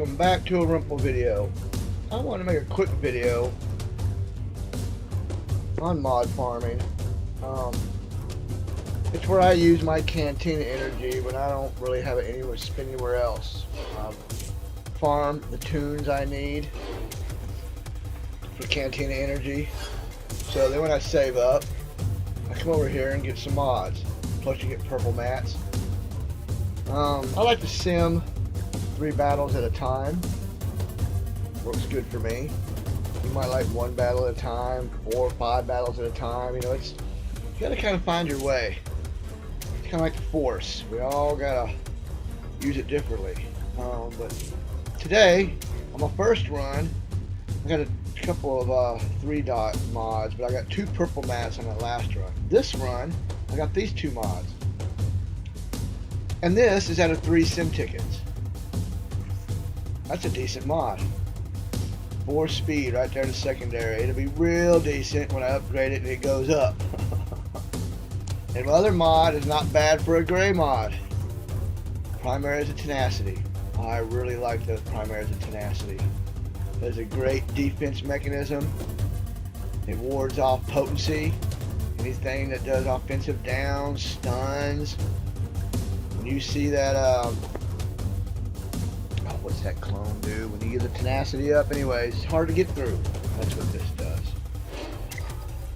welcome back to a Rumple video. I want to make a quick video on mod farming. It's where I use my cantina energy when I don't really have it anywhere else. Farm the tunes I need for cantina energy. So then when I save up, I come over here and get some mods. Plus you get purple mats. I like to sim 3 battles at a time. Works good for me. You might like 1 battle at a time, 4 or 5 battles at a time. You know, you gotta kind of find your way. It's kind of like the Force. We all gotta use it differently. But today, on my first run, I got a couple of 3-dot mods, but I got 2 purple mats on that last run. This run, I got these 2 mods. And this is out of 3 sim tickets. That's a decent mod. 4 speed right there in the secondary. It'll be real decent when I upgrade it and it goes up. And my other mod is not bad for a gray mod. Primary is a Tenacity. I really like the Primary is a Tenacity. There's a great defense mechanism. It wards off potency. Anything that does offensive downs, stuns. When you see that, what's that clone do? When you get the tenacity up, anyways, it's hard to get through. That's what this does.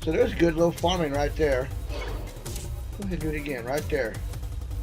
So there's good little farming right there. Go ahead and do it again, right there.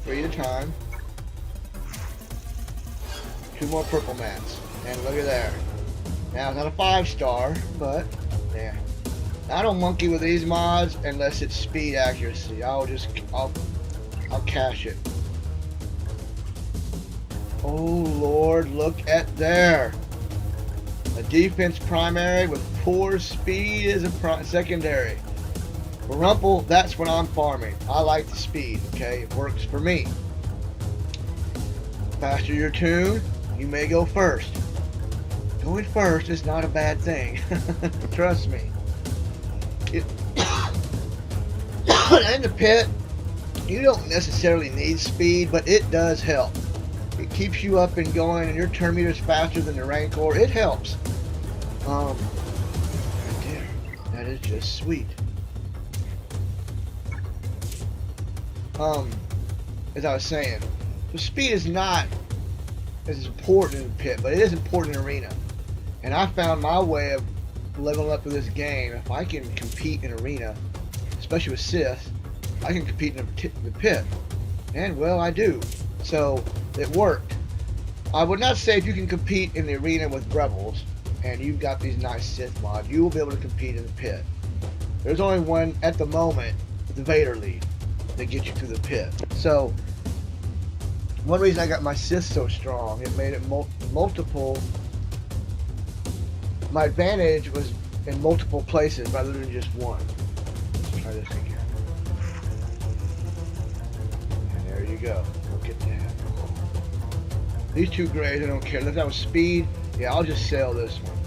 3 at a time. 2 more purple mats. And look at there. Now it's not a 5-star, but yeah. I don't monkey with these mods unless it's speed accuracy. I'll cash it. Oh Lord, look at there. A defense primary with 4 speed is a secondary. For Rumple, that's what I'm farming. I like the speed, okay? It works for me. Faster your tune, you may go first. Going first is not a bad thing. Trust me. In the pit, you don't necessarily need speed, but it does help. It keeps you up and going, and your turn meter's faster than the Rancor. It helps. Right there. That is just sweet. As I was saying, the speed is not as important in the pit, but it is important in arena. And I found my way of leveling up with this game. If I can compete in arena, especially with Sith, I can compete in the pit. And well, I do. So it worked. I would not say if you can compete in the arena with Rebels and you've got these nice Sith mods, you will be able to compete in the pit. There's only one at the moment, the Vader lead, that gets you through the pit. So one reason I got my Sith so strong, it made it multiple. My advantage was in multiple places rather than just one. Let's try this again. And there you go. Look at that. These 2 grays, I don't care. If that was speed, yeah, I'll just sell this one.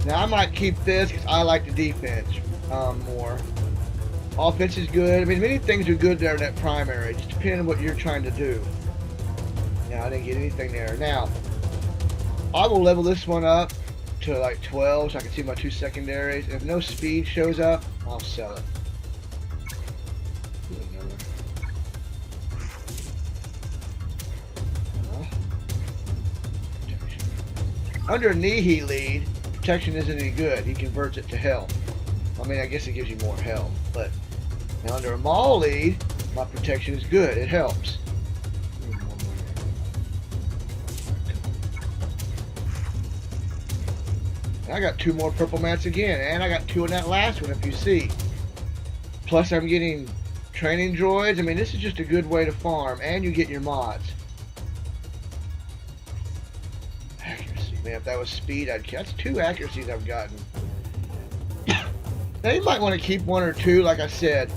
Now I might keep this because I like the defense more. Offense is good. I mean, many things are good there in that primary, just depending on what you're trying to do. Now I didn't get anything there. Now I will level this one up to like 12 so I can see my 2 secondaries. If no speed shows up, I'll sell it. Under Nihi lead, protection isn't any good. He converts it to health. I mean, I guess it gives you more health. But now under a Maul lead, my protection is good. It helps. I got 2 more purple mats again, and I got 2 in that last one, if you see. Plus, I'm getting training droids. I mean, this is just a good way to farm, and you get your mods. Accuracy, man. If that was speed, that's 2 accuracies I've gotten. Now, you might want to keep 1 or 2, like I said,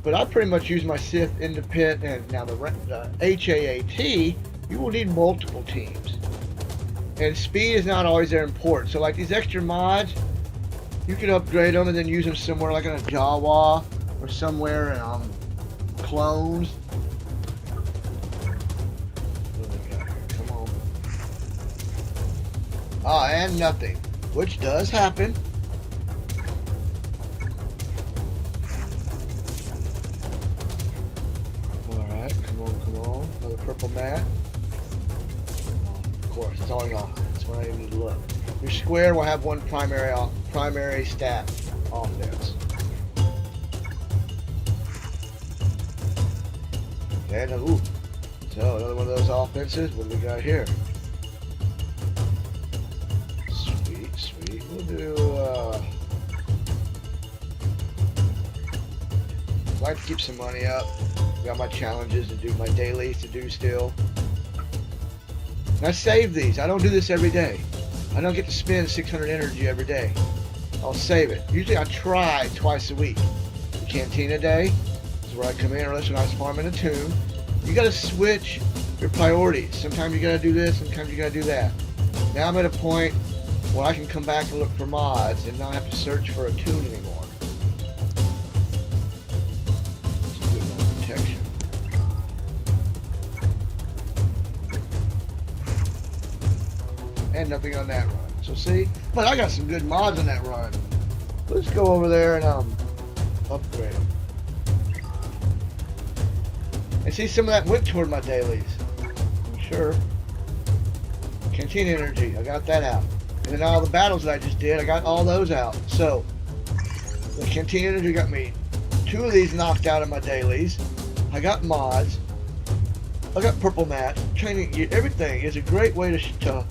but I pretty much use my Sith in the pit, and now the HAAT, you will need multiple teams. And speed is not always that important. So like these extra mods, you can upgrade them and then use them somewhere like in a Jawa or somewhere in clones. What do we got here? Come on. And nothing, which does happen. Alright, come on. Another purple mat. Of course, it's always on. That's when I need to look. Your square will have one primary stat offense. And ooh. So another one of those offenses. What do we got here? Sweet. We'll do I'd like to keep some money up. Got my challenges to do, my dailies to do still. And I save these. I don't do this every day. I don't get to spend 600 energy every day. I'll save it. Usually I try twice a week. The Cantina day is where I come in, or that's when I was farming a tune. You gotta switch your priorities. Sometimes you gotta do this, sometimes you gotta do that. Now I'm at a point where I can come back and look for mods and not have to search for a tune anymore. Protection. And nothing on that run. So see, but I got some good mods on that run. Let's go over there and upgrade them. And see, some of that went toward my dailies. I'm sure. Cantina energy, I got that out. And then all the battles that I just did, I got all those out. So the Cantina energy got me 2 of these knocked out of my dailies. I got mods. I got purple mats. Training, everything is a great way to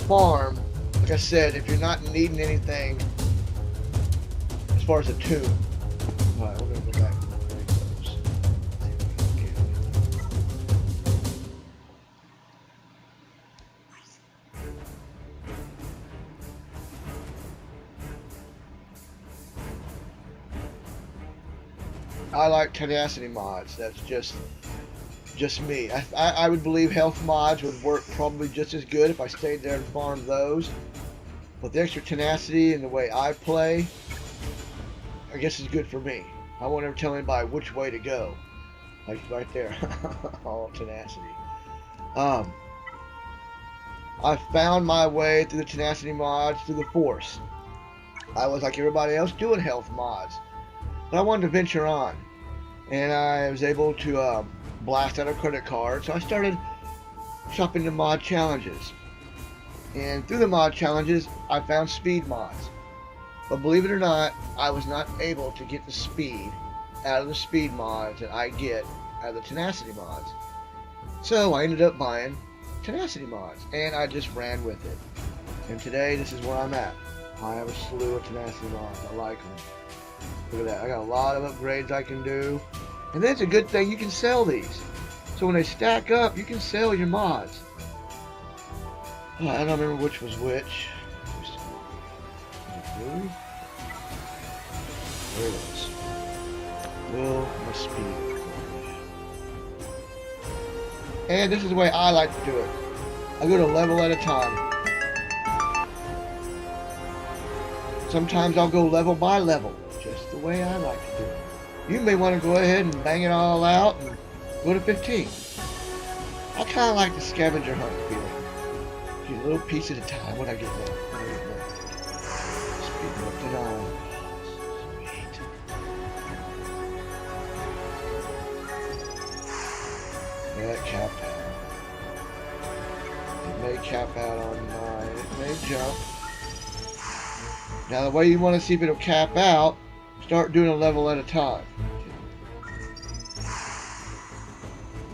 farm. Like I said, if you're not needing anything as far as a tune. Alright, we're gonna go back. I like Tenacity mods. That's just me. I would believe health mods would work probably just as good if I stayed there and farmed those. But the extra tenacity and the way I play, I guess is good for me. I won't ever tell anybody which way to go. Like right there, all tenacity. I found my way through the tenacity mods through the force. I was like everybody else doing health mods, but I wanted to venture on, and I was able to blast out a credit card. So I started shopping the mod challenges, and through the mod challenges I found speed mods. But believe it or not, I was not able to get the speed out of the speed mods that I get out of the tenacity mods. So I ended up buying tenacity mods, and I just ran with it. And today, this is where I'm at. I have a slew of tenacity mods. I like them. Look at that. I got a lot of upgrades I can do. And then it's a good thing you can sell these. So when they stack up, you can sell your mods. I don't remember which was which. Really? There it is. Will my speed. And this is the way I like to do it. I go to level at a time. Sometimes I'll go level by level, just the way I like to do it. You may want to go ahead and bang it all out and go to 15. I kind of like the scavenger hunt feeling. A little piece at a time when I get there. Speed up to 9. Sweet. Yeah, it capped out. It may cap out on 9. It may jump. Now the way you want to see if it'll cap out, start doing a level at a time.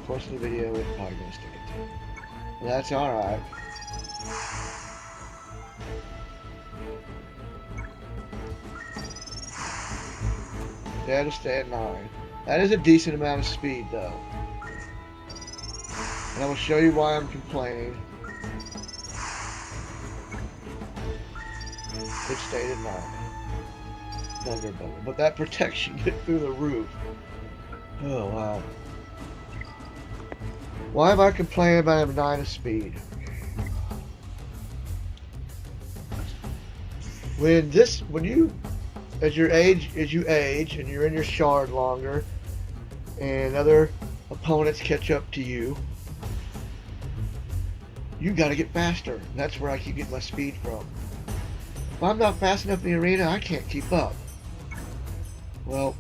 Of course, in the video it's probably going to stick it to. That's alright. Yeah, it'll stay at 9. That is a decent amount of speed, though. And I will show you why I'm complaining. It stayed at 9. But that protection get through the roof. Oh, wow. Why am I complaining about having 9 of speed? When you as you age and you're in your shard longer and other opponents catch up to you, You gotta get faster. That's where I keep getting my speed from. If I'm not fast enough in the arena, I can't keep up. Well,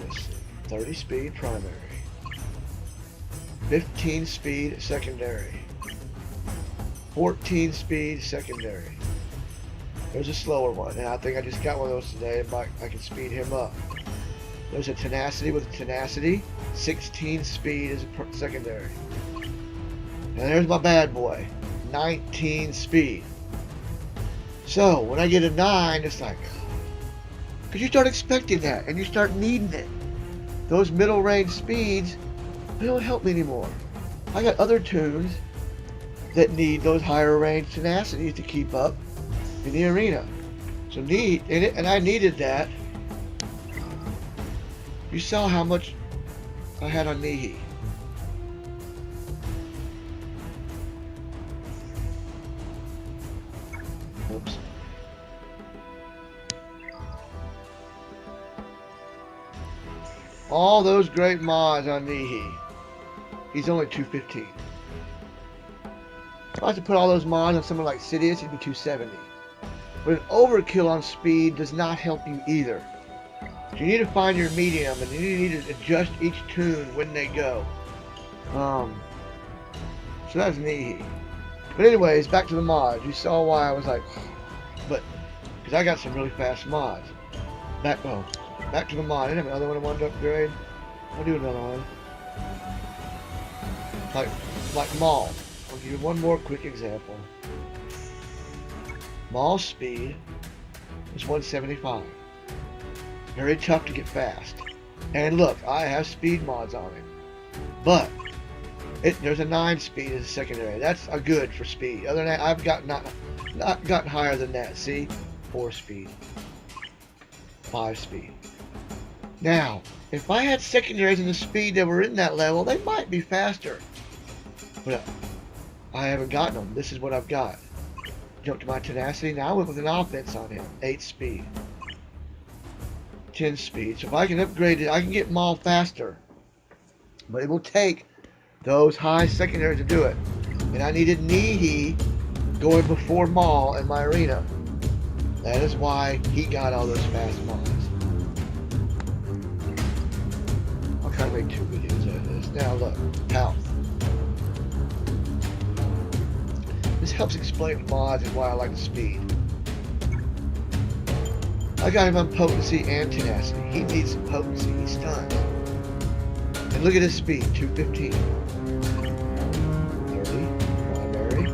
let's see. 30 speed primary. 15 speed secondary. 14 speed secondary. There's a slower one, and I think I just got one of those today, and I can speed him up. There's a tenacity with a tenacity. 16 speed is a secondary. And there's my bad boy. 19 speed. So, when I get a 9, it's like... Because you start expecting that, and you start needing it. Those middle range speeds, they don't help me anymore. I got other tunes that need those higher range tenacities to keep up in the arena. So and I needed that. You saw how much I had on Nihi. Oops. All those great mods on Nihi. He's only 215. If I had to put all those mods on someone like Sidious, he'd be 270. But an overkill on speed does not help you either. So you need to find your medium, and you need to adjust each tune when they go. So that's Nihi. But anyways, back to the mods. You saw why I was like, but because I got some really fast mods. Back to the mod. I didn't have another one I wanted to upgrade. I'll do another one. Like Maul. I'll give you one more quick example. Maul's speed is 175. Very tough to get fast. And look, I have speed mods on him. But there's a 9 speed as a secondary. That's a good for speed. Other than that, I've got not gotten higher than that. See? 4 speed. 5 speed. Now, if I had secondaries in the speed that were in that level, they might be faster. But I haven't gotten them. This is what I've got. Jump to my tenacity. Now I went with an offense on him. 8 speed. 10 speed. So if I can upgrade it, I can get Maul faster. But it will take those high secondaries to do it. And I needed Nihi going before Maul in my arena. That is why he got all those fast mods. I'll try to make 2 videos out of this. Now look, health. This helps explain mods and why I like the speed. I got him on potency and tenacity. He needs some potency. He's stunned. And look at his speed, 215. 30, primary.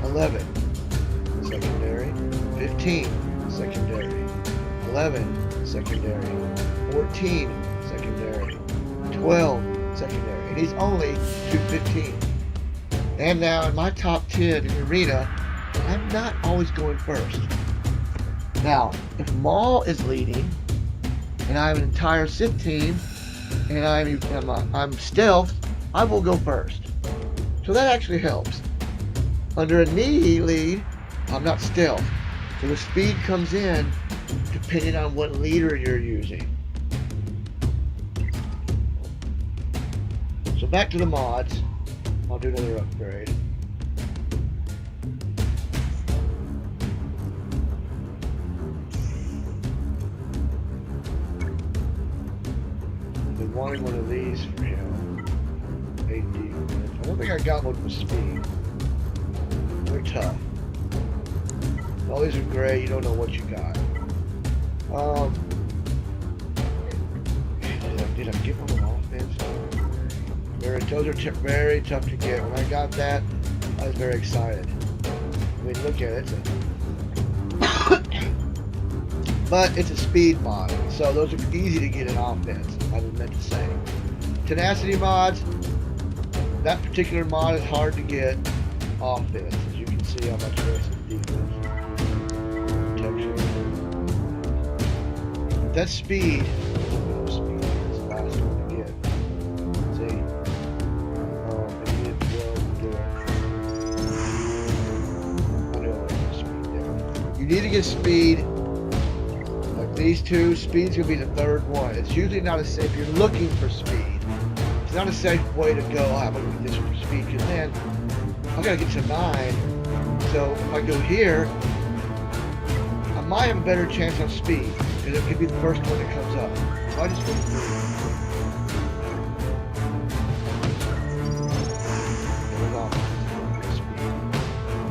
11, secondary. 15, secondary. 11, secondary. 14, secondary. 12, secondary. And he's only 215. And now in my top 10 in the arena, I'm not always going first. Now, if Maul is leading, and I have an entire Sith team, and I'm stealth, I will go first. So that actually helps. Under a Nihi lead, I'm not stealth. So the speed comes in depending on what leader you're using. So back to the mods. I'll do another upgrade. I've been wanting one of these for him. 8D. I don't think I got one with speed. They're tough. All these are gray, you don't know what you got. Did I get one with offense? Those are very tough to get. When I got that, I was very excited. I mean, look at it. But it's a speed mod, so those are easy to get in offense, I was meant to say. Tenacity mods, that particular mod is hard to get offense, as you can see how much less is defense. Protection. That speed, is the last one to get. See? You need to get speed. Like these two, speed's gonna be the third one. It's usually not a safe. If you're looking for speed, it's not a safe way to go. I'm gonna get this for speed, because then I gotta get to 9. So if I go here, I might have a better chance on speed, because it could be the first one that comes up. So I just went through.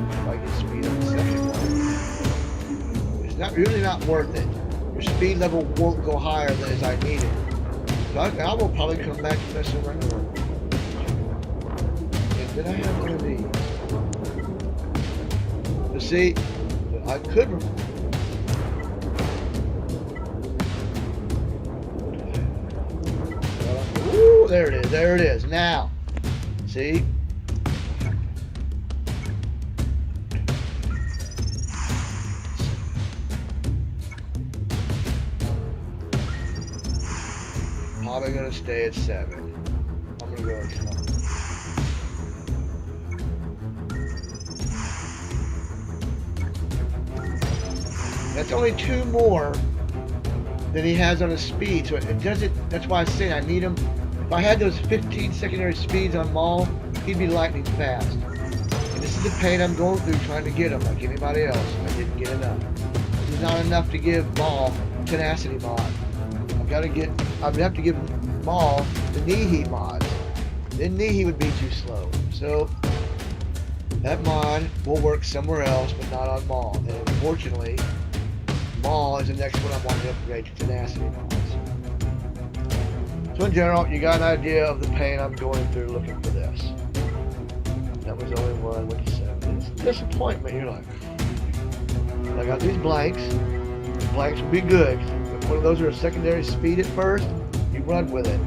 If I get speed on the second one, it's not really not worth it. Your speed level won't go higher than as I need it. So I will probably come back to mess around. And then I have one of these. But see, I could. Ooh, there it is. There it is. Now, see. Probably gonna stay at 7. I'm gonna go at 10. That's only 2 more than he has on his speed, so it doesn't. That's why I say I need him. If I had those 15 secondary speeds on Maul, he'd be lightning fast. And this is the pain I'm going through trying to get him, like anybody else. I didn't get enough. This is not enough to give Maul Tenacity Mod. I'd have to give Maul the Nihi mod. Then Nihi would be too slow. So that mod will work somewhere else, but not on Maul. And unfortunately, Maul is the next one I want to upgrade to Tenacity mods. So in general, you got an idea of the pain I'm going through looking for this. That was only one with 7. It's disappointment. You're like, I got these blanks. The blanks will be good. One of those are a secondary speed at first, you run with it.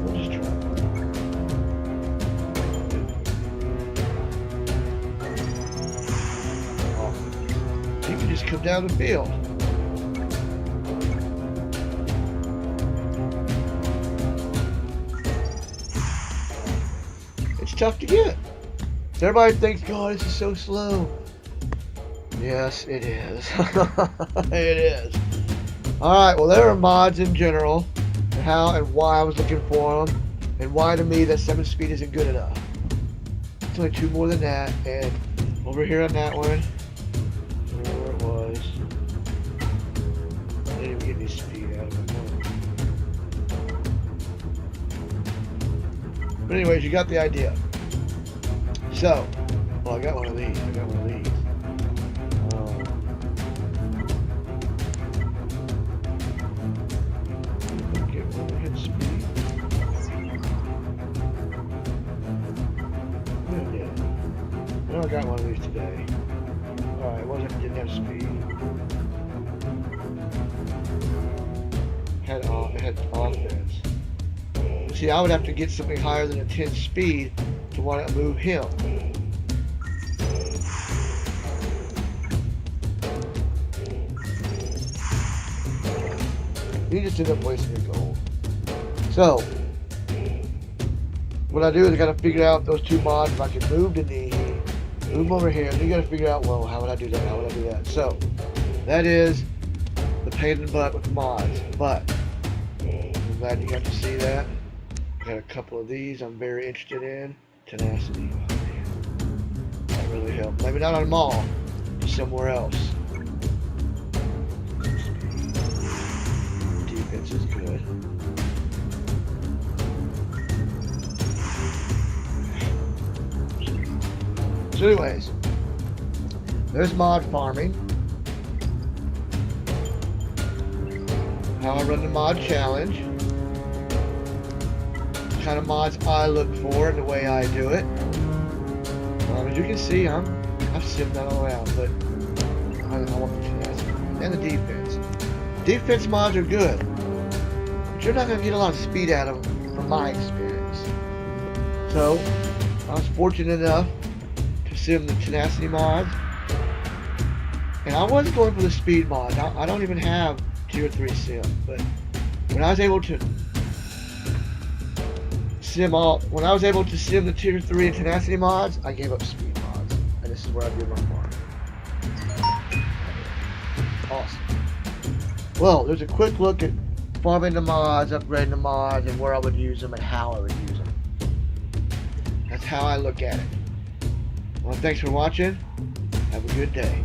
We'll just try. Oh. You can just come down the field. It's tough to get. Everybody thinks, God, this is so slow. Yes, it is. It is. Alright, well there are mods in general, and how and why I was looking for them, and why to me that 7 speed isn't good enough. It's only 2 more than that, and over here on that one, where it was, I didn't even get any speed out of it. But anyways, you got the idea. So, well I got one of these, I got one of these today. Alright, didn't have speed. It had offense. See, I would have to get something higher than a 10 speed to want to move him. You just end up wasting your gold. So, what I do is I gotta figure out those 2 mods if I can move the knee. Move over here, and you gotta figure out, well, how would I do that? How would I do that? So, that is the pain in the butt with mods. But, I'm glad you got to see that. I got a couple of these I'm very interested in. Tenacity. Oh, man. That really helped. Maybe not on them all, just somewhere else. Defense is good. So anyways, there's mod farming. How I run the mod challenge. The kind of mods I look for and the way I do it. As you can see, I've simmed that all out, but I want the tenacity and the defense. Defense mods are good, but you're not going to get a lot of speed out of them from my experience. So I was fortunate enough sim the tenacity mods, and I was going for the speed mod. I don't even have tier 3 sim, but when I was able to sim the tier 3 and tenacity mods, I gave up speed mods, and this is where I do my farm. Awesome. Well, there's a quick look at farming the mods, upgrading the mods, and where I would use them and how I would use them. That's how I look at it. Well, thanks for watching. Have a good day.